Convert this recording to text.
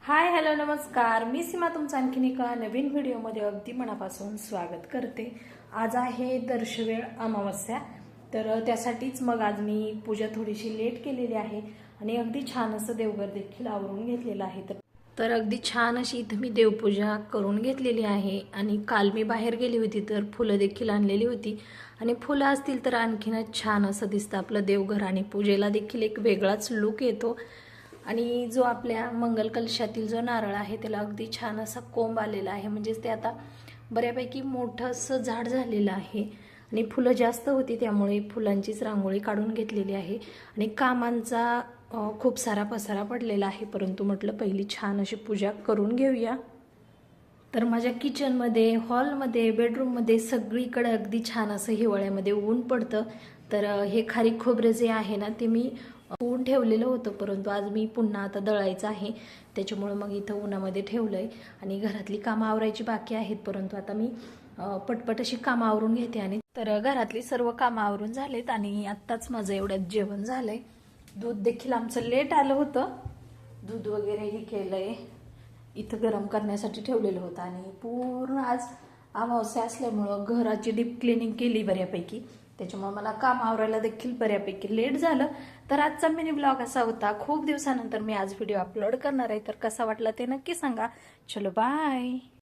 Hi hello नमस्कार, मी सीमा तुमचं आणखीन एका नवीन व्हिडिओमध्ये अगदी मनापासून स्वागत करते। आज आहे दर्शवेळ अमावस्या, तर त्यासाठीच मग आज मी पूजा थोडीशी लेट केलेली आहे आणि अगदी छान असं देवघर देखील आवरून घेतलेलं आहे। तर अगदी छान अशी इथं मी देवपूजा करून घेतलेली आहे आणि काल मी बाहेर गेली होती तर फुलं देखील आणलेली होती आणि फुलं असतील तर आणखीनच छान असं दिसतं आपलं देवघर आणि पूजेला देखील एक वेगळाच लुक येतो। आणि जो आपल्या मंगल कलशातील जो नारळ आहे त्याला अगदी छान असा कोंब आलेला आहे, म्हणजेच ते आता बऱ्यापैकी मोठं असं झाड झालेलं आहे आणि फुलं जास्त होती त्यामुळे फुलांचीच रांगोळी काढून घेतलेली आहे आणि कामांचा खूप सारा पसारा पडलेला आहे, परंतु म्हटलं पहिली छान अशी पूजा करून घेऊया। तर माझ्या किचनमध्ये, हॉलमध्ये, बेडरूममध्ये सगळीकडे अगदी छान असं हिवाळ्यामध्ये ऊन पडतं। तर हे खारीक खोबरे जे आहे ना ते मी ऊन ठेवलेलं होतं, परंतु आज मी पुन्हा आता दळायचं आहे त्याच्यामुळे मग इथं उन्हामध्ये ठेवलंय आणि घरातली कामं आवरायची बाकी आहेत, परंतु आता मी पटपट अशी कामं आवरून घेते। आणि तर घरातली सर्व कामं आवरून झालेत आणि आत्ताच माझं एवढ्यात जेवण झालंय। दूध देखील आमचं लेट आलं होतं, दूध वगैरेही केलंय, इथं गरम करण्यासाठी ठेवलेलं होतं आणि पूर्ण आज अमावस्या असल्यामुळं घराची डीप क्लिनिंग केली बऱ्यापैकी, त्याच्यामुळे मला काम आवरायला देखील बऱ्यापैकी लेट झालं। तर आजचा मिनी ब्लॉग असा होता, खूप दिवसानंतर मी आज व्हिडिओ अपलोड करणार आहे, तर कसा वाटला ते नक्की सांगा। चलो बाय।